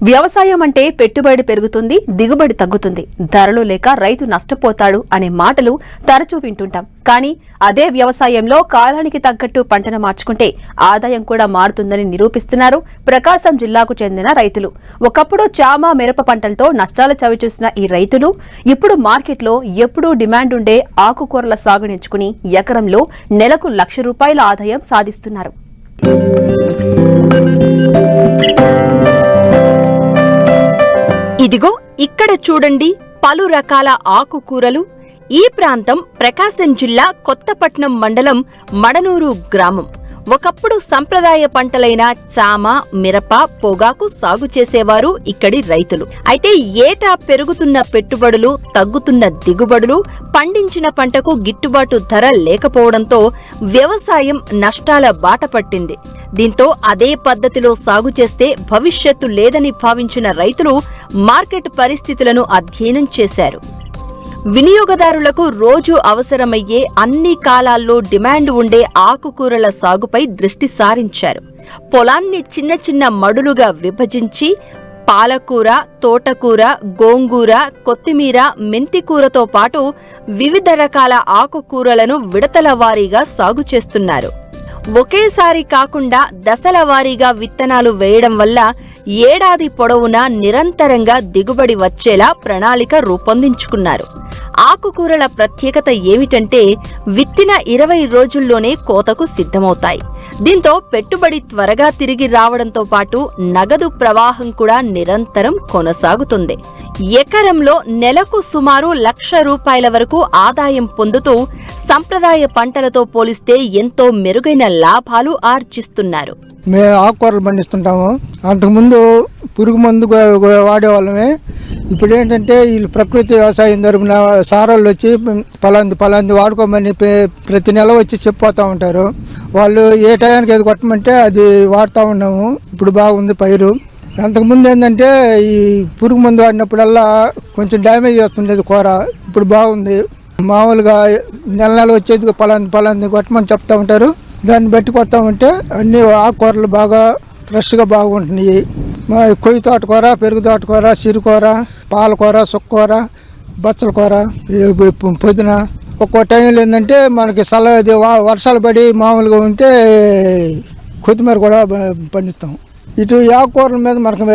వ్యవసాయం అంటే పెట్టుబడి పెరుగుతుంది, దిగుబడి తగ్గుతుంది, ధరలు లేక రైతు నష్టపోతాడు అనే మాటలు తరచూ వింటుంటాం. కానీ అదే వ్యవసాయంలో కాలానికి తగ్గట్టు పంటను మార్చుకుంటే ఆదాయం కూడా మారుతుందని నిరూపిస్తున్నారు ప్రకాశం జిల్లాకు చెందిన రైతులు. ఒకప్పుడు చామ, మిరప పంటలతో నష్టాలు చవిచూసిన ఈ రైతులు ఇప్పుడు మార్కెట్లో ఎప్పుడూ డిమాండ్ ఉండే ఆకుకూరల సాగునించుకుని ఎకరంలో నెలకు ₹1,00,000 ఆదాయం సాధిస్తున్నారు. ఇదిగో ఇక్కడ చూడండి పలు రకాల ఆకుకూరలు. ఈ ప్రాంతం ప్రకాశం జిల్లా కొత్తపట్నం మండలం మడనూరు గ్రామం. ఒకప్పుడు సంప్రదాయ పంటలైన చామ, మిరప, పొగాకు సాగు చేసేవారు ఇక్కడి రైతులు. అయితే ఏటా పెరుగుతున్న పెట్టుబడులు, తగ్గుతున్న దిగుబడులు, పండించిన పంటకు గిట్టుబాటు ధర లేకపోవడంతో వ్యవసాయం నష్టాల బాట పట్టింది. దీంతో అదే పద్ధతిలో సాగు చేస్తే భవిష్యత్తు లేదని భావించిన రైతులు మార్కెట్ పరిస్థితులను అధ్యయనం చేశారు. వినియోగదారులకు రోజు అవసరమయ్యే అన్ని కాలాల్లో డిమాండ్ ఉండే ఆకుకూరల సాగుపై దృష్టి సారించారు. పొలాన్ని చిన్న చిన్న మడులుగా విభజించి పాలకూర, తోటకూర, గోంగూర, కొత్తిమీర, మెంతికూరతో పాటు వివిధ రకాల ఆకుకూరలను విడతల వారీగా సాగు చేస్తున్నారు. ఒకేసారి కాకుండా దశల వారీగా విత్తనాలు వేయడం వల్ల ఏడాది పొడవునా నిరంతరంగా దిగుబడి వచ్చేలా ప్రణాళిక రూపొందించుకున్నారు. ఆకుకూరల ప్రత్యేకత ఏమిటంటే విత్తిన 20 రోజుల్లోనే కోతకు సిద్ధమవుతాయి. దీంతో పెట్టుబడి త్వరగా తిరిగి రావడంతో పాటు నగదు ప్రవాహం కూడా నిరంతరం కొనసాగుతుంది. ఎకరంలో నెలకు సుమారు ₹1,00,000 వరకు ఆదాయం పొందుతూ సంప్రదాయ పంటలతో పోలిస్తే ఎంతో మెరుగైన లాభాలు ఆర్జిస్తున్నారు. మేము ఆకుకూరలు పండిస్తుంటాము. అంతకుముందు పురుగు మందు వాడేవాళ్ళమే. ఇప్పుడు ఏంటంటే వీళ్ళు ప్రకృతి వ్యవసాయం తరపున సారాలు వచ్చి పలాంది వాడుకోమని ప్రతి నెల వచ్చి చెప్పిపోతూ ఉంటారు. వాళ్ళు ఏ టయానికి ఏది కొట్టమంటే అది వాడుతూ ఉన్నాము. ఇప్పుడు బాగుంది పైరు. అంతకుముందు ఏంటంటే ఈ పురుగు మందు వాడినప్పుడల్లా కొంచెం డ్యామేజ్ చేస్తుండేది కూర. ఇప్పుడు బాగుంది. మామూలుగా నెల వచ్చేది పలాంది కొట్టమని చెప్తా ఉంటారు. దాన్ని బట్టి కొడతా ఉంటే అన్ని ఆకుకూరలు బాగా ఫ్రెష్గా బాగుంటున్నాయి. కొయ్యి తోటకూర, పెరుగు తోటకూర, సిరికూర, పాలకూర, సుక్కూర, బచ్చల కూర, పుదీనా. ఒక్కో టైంలో ఏంటంటే మనకి వర్షాలు పడి మామూలుగా ఉంటే కొత్తిమీర కూడా పండిస్తాం. ఇటు ఆకుకూరల మీద మనకు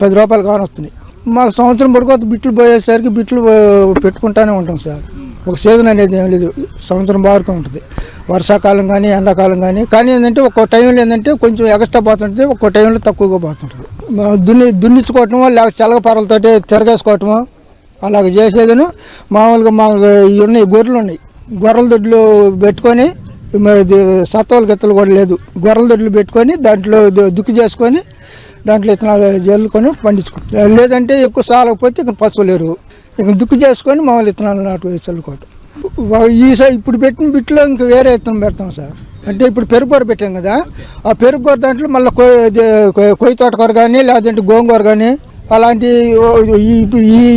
₹10 కానొస్తున్నాయి. మాకు సంవత్సరం పడుకోత బిట్లు పోయేసరికి బిట్లు పెట్టుకుంటూనే ఉంటాం సార్. ఒక సీజన్ అనేది ఏం లేదు, సంవత్సరం బాగా ఉంటుంది. వర్షాకాలం కానీ ఎండాకాలం కానీ ఏంటంటే ఒక్కో టైంలో ఏంటంటే కొంచెం ఎక్స్ట్రా పోతుంటుంది, ఒక్కో టైంలో తక్కువగా పోతుంటుంది. దున్నించుకోవటమో లేక చెలగపారలతోటి తిరగేసుకోవటమో అలాగ చేసేదను. మామూలుగా మాకు ఉన్నాయి గొర్రెలు ఉన్నాయి. గొర్రెల దొడ్లు పెట్టుకొని సత్తోలు గిత్తలు కూడా లేదు. గొర్రెల దొడ్లు పెట్టుకొని దాంట్లో దుక్కి చేసుకొని దాంట్లో ఇత్తనాలు జల్లుకొని పండించుకుంటాం. లేదంటే ఎక్కువ సాలకపోతే ఇక పశువులు లేరు, ఇక దుక్కి చేసుకొని మామూలు ఇత్తనాలు నాటు చల్లుకోవటం. ఇప్పుడు పెట్టిన బిట్లో ఇంకా వేరే ఇత్తనం పెడతాం సార్. అంటే ఇప్పుడు పెరుగుకూర పెట్టాం కదా, ఆ పెరుగుకూర దాంట్లో మళ్ళీ కొయ్యి తోటకూర కానీ లేదంటే గోంగూర కానీ అలాంటి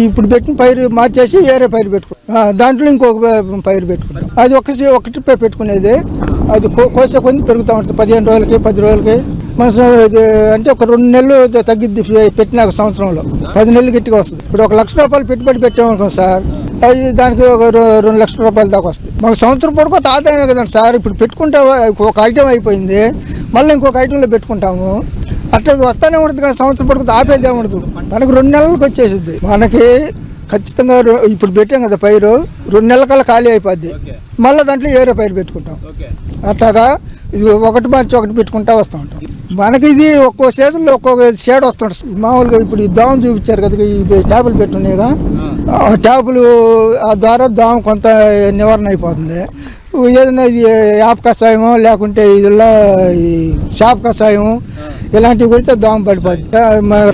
ఇప్పుడు పెట్టిన పైరు మార్చేసి వేరే పైరు పెట్టుకుంటాం. దాంట్లో ఇంకొక పైరు పెట్టుకుంటాం. అది ఒకటి పెట్టుకునేది. అది కోసే కొంచెం పెరుగుతూ ఉంటుంది. 15 రోజులకి 10 రోజులకి మన అంటే ఒక 2 నెలలు తగ్గిద్ది. పెట్టిన సంవత్సరంలో 10 నెలలు గట్టిగా వస్తుంది. ఇప్పుడు ₹1,00,000 పెట్టుబడి పెట్టామనుకోండి సార్, అది దానికి ఒక ₹2,00,000 దాకా వస్తుంది. మాకు సంవత్సరం పడుకో ఆదాయమే కదండి సార్. ఇప్పుడు పెట్టుకుంటే ఒక ఐటెం అయిపోయింది, మళ్ళీ ఇంకొక ఐటెంలో పెట్టుకుంటాము. అట్లా వస్తానే ఉంటుంది కానీ సంవత్సరం పడుకుంటే ఆపేదే ఉండదు. మనకు 2 నెలలకు వచ్చేసింది. మనకి ఖచ్చితంగా ఇప్పుడు పెట్టాం కదా పైరు, 2 నెలల కల్లా ఖాళీ అయిపోద్ది. మళ్ళీ దాంట్లో వేరే పైరు పెట్టుకుంటాం. అట్లాగా ఇది ఒకటి మార్చి ఒకటి పెట్టుకుంటా వస్తూ ఉంటాం. మనకి ఇది ఒక్కో సీజన్లో ఒక్కొక్క షేడ్ వస్తుంటుంది. మామూలుగా ఇప్పుడు ఈ దోమ చూపించారు కదా, ఈ ట్యాపులు పెట్టున్నాయిగా, ఆ ట్యాపులు ద్వారా దోమ కొంత నివారణ అయిపోతుంది. ఏదైనా ఇది యాప్ కషాయమో లేకుంటే ఇదిలా ఈ షాప్ కషాయము ఇలాంటివి కొడితే దోమ పడిపోద్ది.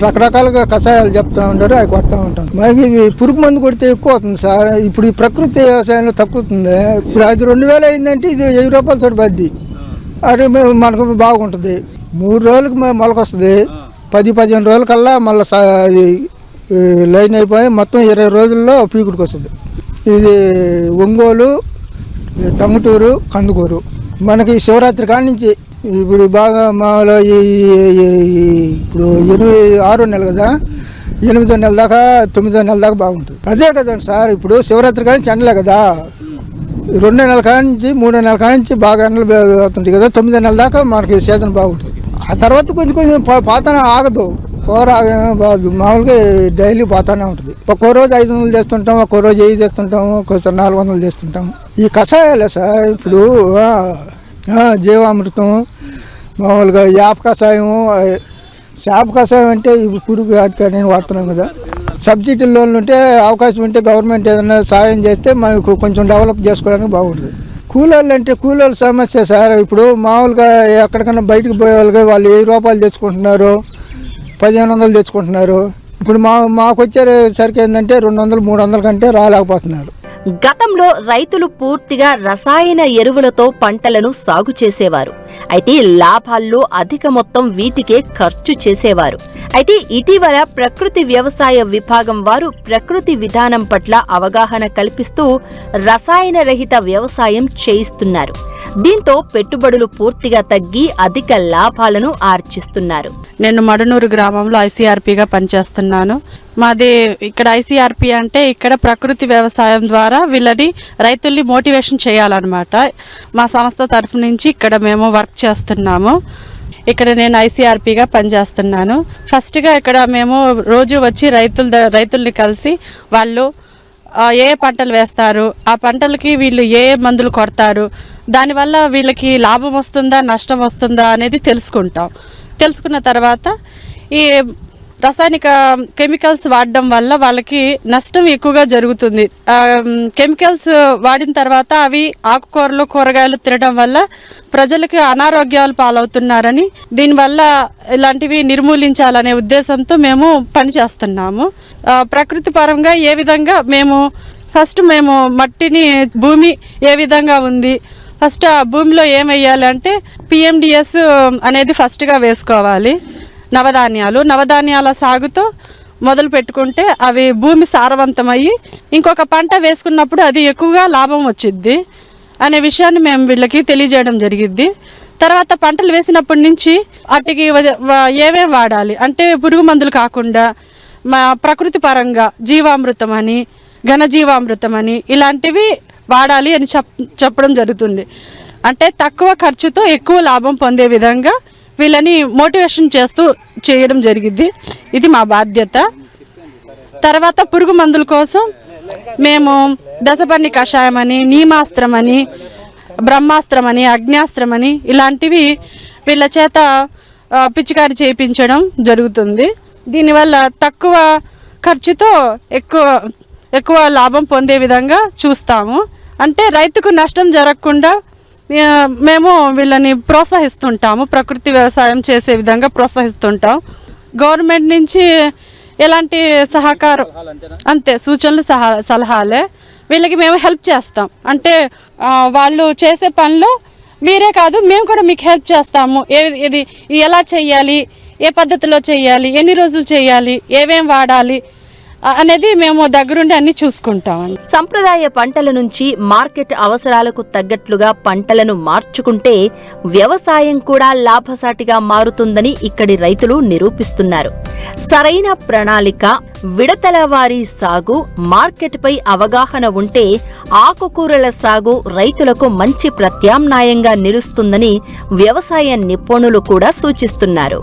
రకరకాలుగా కషాయాలు చెప్తూ ఉంటారు, అవి కొడతా ఉంటాం. మనకి ఇది పురుగు మందు కొడితే ఎక్కువ అవుతుంది సార్. ఇప్పుడు ఈ ప్రకృతి వ్యవసాయంలో తక్కువతుంది. ఇప్పుడు అది 2000 అయిందంటే ఇది ₹1000 పద్ది. అది మనకు బాగుంటుంది. 3 రోజులకు మొలకొస్తుంది. 10-15 రోజుల కల్లా మళ్ళీ లైన్ అయిపోయి మొత్తం 20 రోజుల్లో పీకుడికి వస్తుంది. ఇది ఒంగోలు, టంగుటూరు, కందుకూరు. మనకి శివరాత్రి కాడి నుంచి ఇప్పుడు బాగా మాలో ఇప్పుడు 6 నెలలు కదా, 8వ నెల దాకా 9వ నెల దాకా బాగుంటుంది. అదే కదండి సార్, ఇప్పుడు శివరాత్రి కానీ ఎండలే కదా, 2 నెలల కానించి 3 నెలల కానించి బాగా ఎండలు అవుతుంటాయి కదా, 9వ నెల దాకా మనకి సీజన్ బాగుంటుంది. ఆ తర్వాత కొంచెం పాతన ఆగదు, కూర బాదు, మామూలుగా డైలీ పోతానే ఉంటుంది. ఒక్కో రోజు 500 చేస్తుంటాం, ఒక్కో రోజు 5 చేస్తుంటాము, ఒక్కోసారి 400 చేస్తుంటాము. ఈ కషాయాలే సార్, ఇప్పుడు జీవామృతం, మామూలుగా యాప కషాయం. చేప కషాయం అంటే ఇప్పుడు పురుగు ఆటికాడ వాడుతున్నాం కదా. సబ్సిడీ లోన్లు ఉంటే, అవకాశం ఉంటే గవర్నమెంట్ ఏదైనా సాయం చేస్తే మనకు కొంచెం డెవలప్ చేసుకోవడానికి బాగుంటుంది. కూలోళ్ళు అంటే కూలోళ్ళ సమస్య సార్. ఇప్పుడు మామూలుగా ఎక్కడికన్నా బయటకు పోయే వాళ్ళకి వాళ్ళు 1000 రూపాయలు తెచ్చుకుంటున్నారు, 1500 తెచ్చుకుంటున్నారు. ఇప్పుడు మాకు వచ్చేసరికి ఏంటంటే 200-300 కంటే రాలేకపోతున్నారు. గతంలో రైతులు పూర్తిగా రసాయన ఎరువులతో పంటలను సాగు చేసేవారు. అయితే లాభాల్లో అధిక మొత్తం వీటికే ఖర్చు చేసేవారు. అయితే ఇటీవల ప్రకృతి వ్యవసాయ విభాగం వారు ప్రకృతి విధానం పట్ల అవగాహన కల్పిస్తూ రసాయన రహిత వ్యవసాయం చేయిస్తున్నారు. దీంతో పెట్టుబడులు పూర్తిగా తగ్గి అధిక లాభాలను ఆర్జిస్తున్నారు. నేను మడనూరు గ్రామంలో ఐసీఆర్పీగా పనిచేస్తున్నాను. మాది ఇక్కడ ఐసీఆర్పీ అంటే ఇక్కడ ప్రకృతి వ్యవసాయం ద్వారా వీళ్ళని రైతుల్ని మోటివేషన్ చేయాలన్నమాట. మా సంస్థ తరఫు నుంచి ఇక్కడ మేము వర్క్ చేస్తున్నాము. ఇక్కడ నేను ఐసీఆర్పీగా పనిచేస్తున్నాను. ఫస్ట్గా ఇక్కడ మేము రోజు వచ్చి రైతుల్ని కలిసి వాళ్ళు ఏ పంటలు వేస్తారు, ఆ పంటలకి వీళ్ళు ఏ మందులు కొడతారు, దానివల్ల వీళ్ళకి లాభం వస్తుందా నష్టం వస్తుందా అనేది తెలుసుకున్న తర్వాత ఈ రసాయనిక కెమికల్స్ వాడడం వల్ల వాళ్ళకి నష్టం ఎక్కువగా జరుగుతుంది. కెమికల్స్ వాడిన తర్వాత అవి ఆకుకూరలు కూరగాయలు తినడం వల్ల ప్రజలకు అనారోగ్యాలు పాలవుతున్నారని, దీనివల్ల ఇలాంటివి నిర్మూలించాలనే ఉద్దేశంతో మేము పనిచేస్తున్నాము. ప్రకృతి పరంగా ఏ విధంగా మేము మట్టిని భూమి ఏ విధంగా ఉంది, ఫస్ట్ ఆ భూమిలో ఏం వేయాలి అంటే పిఎండిఎస్ అనేది ఫస్ట్గా వేసుకోవాలి. నవధాన్యాల సాగుతో మొదలు పెట్టుకుంటే అవి భూమి సారవంతమయ్యి ఇంకొక పంట వేసుకున్నప్పుడు అది ఎక్కువగా లాభం వచ్చిద్ది అనే విషయాన్ని మేము వీళ్ళకి తెలియజేయడం జరిగిద్ది. తర్వాత పంటలు వేసినప్పటి నుంచి వాటికి ఏమేమి వాడాలి అంటే పురుగు మందులు కాకుండా మా ప్రకృతి పరంగా జీవామృతం అని, ఘనజీవామృతం అని ఇలాంటివి వాడాలి అని చెప్పడం జరుగుతుంది. అంటే తక్కువ ఖర్చుతో ఎక్కువ లాభం పొందే విధంగా వీళ్ళని మోటివేషన్ చేయడం జరిగింది. ఇది మా బాధ్యత. తర్వాత పురుగు మందుల కోసం మేము దశపర్ణి కషాయం అని, నీమాస్త్రం అని, బ్రహ్మాస్త్రం అని, అగ్న్యాస్త్రం అని ఇలాంటివి వీళ్ళ చేత పిచికారి చేయించడం జరుగుతుంది. దీనివల్ల తక్కువ ఖర్చుతో ఎక్కువ లాభం పొందే విధంగా చూస్తాము. అంటే రైతుకు నష్టం జరగకుండా మేము వీళ్ళని ప్రోత్సహిస్తుంటాము. ప్రకృతి వ్యవసాయం చేసే విధంగా ప్రోత్సహిస్తుంటాం. గవర్నమెంట్ నుంచి ఎలాంటి సహకారం అంతే, సూచనలు సలహాలే వీళ్ళకి మేము హెల్ప్ చేస్తాం. అంటే వాళ్ళు చేసే పనిలో మీరే కాదు మేము కూడా మీకు హెల్ప్ చేస్తాము. ఇది ఎలా చేయాలి, ఏ పద్ధతిలో చేయాలి, ఎన్ని రోజులు చేయాలి, ఏమేం వాడాలి అనేది మేము దగ్గరుండి అన్ని చూసుకుంటామండి. సంప్రదాయ పంటల నుంచి మార్కెట్ అవసరాలకు తగ్గట్లుగా పంటలను మార్చుకుంటే వ్యవసాయం కూడా లాభసాటిగా మారుతుందని ఇక్కడి రైతులు నిరూపిస్తున్నారు. సరైన ప్రణాళిక, విడతల వారీ సాగు, మార్కెట్పై అవగాహన ఉంటే ఆకుకూరల సాగు రైతులకు మంచి ప్రత్యామ్నాయంగా నిలుస్తుందని వ్యవసాయ నిపుణులు కూడా సూచిస్తున్నారు.